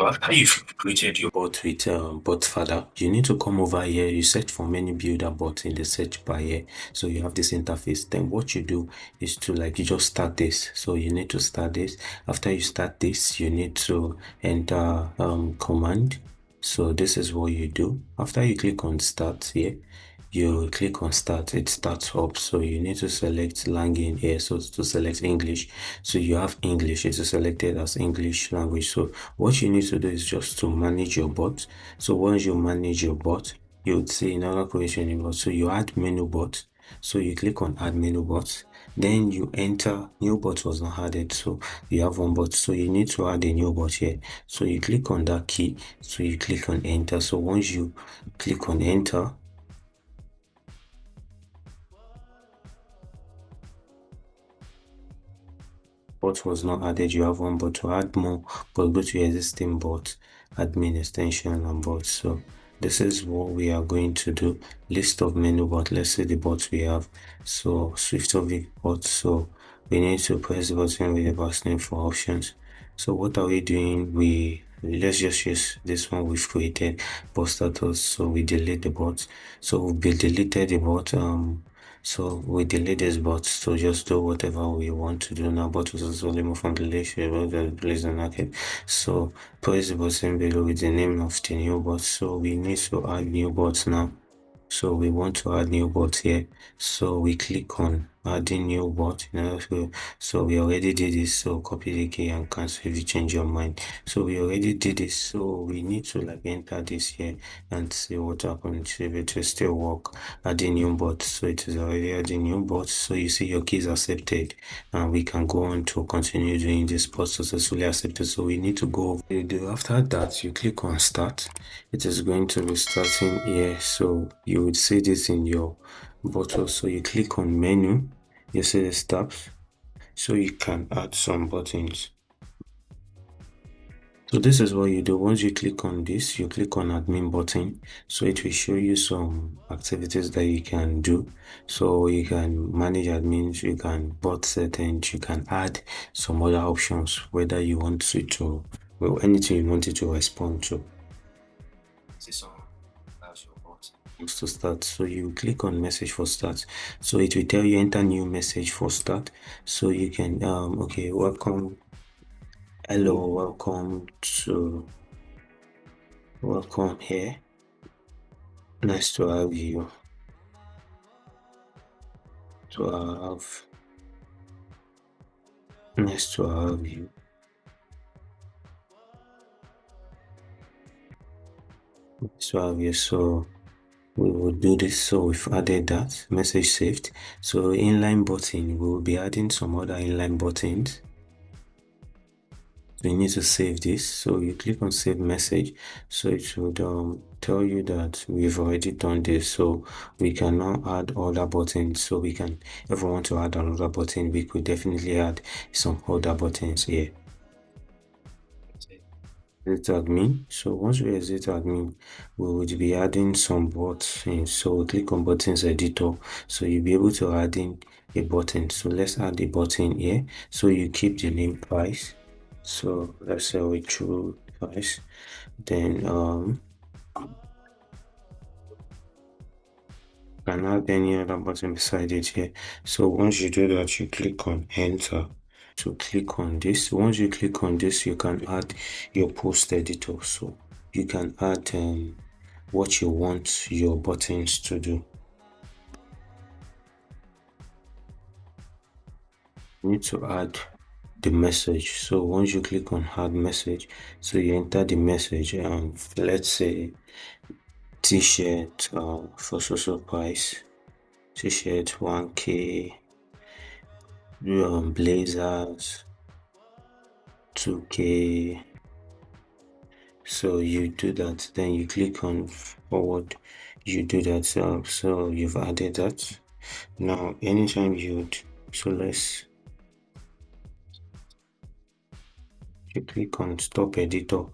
So after you've created your bot with bot father, you need to come over here. You search for menu builder bot in the search bar here. So you have this interface. Then what you do is to you just start this. So you need to start this. After you start this, you need to enter command. So this is what you do. After you click on start here, you click on start, it starts up. So you need to select language here. So to select English. So you have English, it is selected as English language. So what you need to do is just to manage your bot. So once you manage your bot, you would see another creation in bot. So you add menu bot. So you click on add menu bot. Then you enter new bot was not added. So you have one bot. So you need to add a new bot here. So you click on that key. So you click on enter. So once you click on enter, bot was not added, you have one bot. To add more, but go to your existing bot, admin extension and bot. So this is what we are going to do. List of menu bot. Let's see the bots we have. So Swiftovic bot. So we need to press the button with the box name for options. So what are we doing? Let's just use this one we've created, bot status. So we delete the bot. So we deleted the bot. So we delete this bot to just do whatever we want to do now. Bot was also removed from the list. Place the market. So press the button below with the name of the new bot. So we need to add new bots now. So we want to add new bot here. So we click on adding new bot. So we already did this. So copy the key and cancel if you change your mind. So we already did this. So we need to enter this here and see what happens if it will still work. Adding new bot. So it is already adding new bot. So you see your keys accepted, and we can go on to continue doing this bot successfully accepted. So we need to go over. After that, you click on start. It is going to be starting here. So you would see this in your bottle. So you click on menu, you see the steps. So you can add some buttons. So this is what you do. Once you click on this, you click on admin button. So it will show you some activities that you can do. So you can manage admins, you can bot settings, you can add some other options, whether you want to well, anything you want it to respond to. To start, so you click on message for start. So it will tell you enter new message for start. So you can okay, welcome, hello, welcome here, nice to have you, nice to have you. So we will do this. So we've added that message saved. So inline button, we will be adding some other inline buttons. So you need to save this. So you click on save message. So it would tell you that we've already done this. So we can now add other buttons. So we can, if we want to add another button, we could definitely add some other buttons here. Exit admin. So once we exit admin, we would be adding some bots in. So we click on buttons editor. So you'll be able to add in a button. So let's add a button here. So you keep the name price. So let's say we choose price. Then can add any other button beside it here. So once you do that, you click on enter. So click on this. Once you click on this, you can add your post editor. So you can add what you want your buttons to do. You need to add the message. So once you click on add message, so you enter the message. Let's say t-shirt for social price, t-shirt 1K, blazers 2K. So you do that, then you click on forward, you do that. So you've added that. Now anytime you click on stop editor.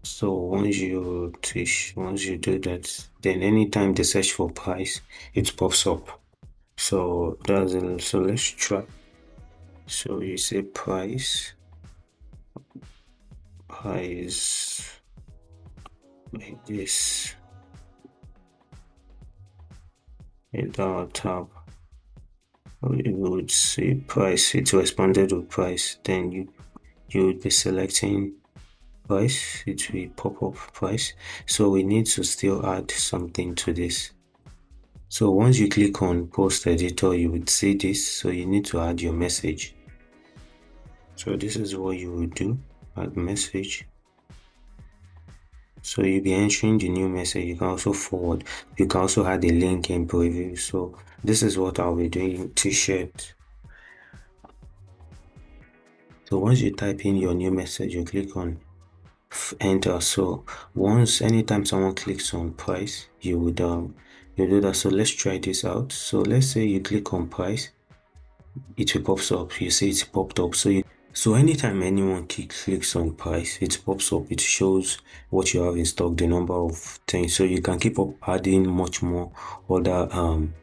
So once you do that, then anytime they search for price, it pops up. So that's it. So let's try. So you say price price like this. Hit our tab. You would see price. It responded with price. Then you would be selecting price. It will pop up price. So we need to still add something to this. So once you click on post editor, you would see this. So you need to add your message. So this is what you would do. Add message. So you'll be entering the new message. You can also forward. You can also add a link in preview. So this is what I'll be doing. T-shirt. So once you type in your new message, you click on enter. So anytime someone clicks on price, you do that. So let's try this out. So let's say you click on price, it will pops up. You see it popped up. So anytime anyone clicks on price, it pops up. It shows what you have in stock, the number of things. So you can keep up adding much more other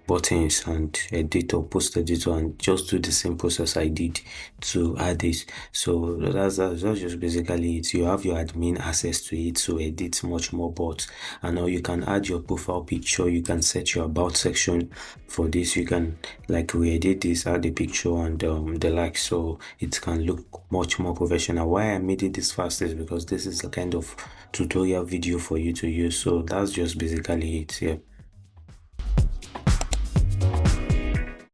buttons and edit or post editor and just do the same process I did to add this. So that's just basically it. You have your admin access to it to edit much more bots. And now you can add your profile picture. You can set your about section for this. You can like re-edit this, add the picture and the like, so it can look much more professional. Why I made it this fast is because this is a kind of tutorial video for you to use. So that's just basically it. Yeah.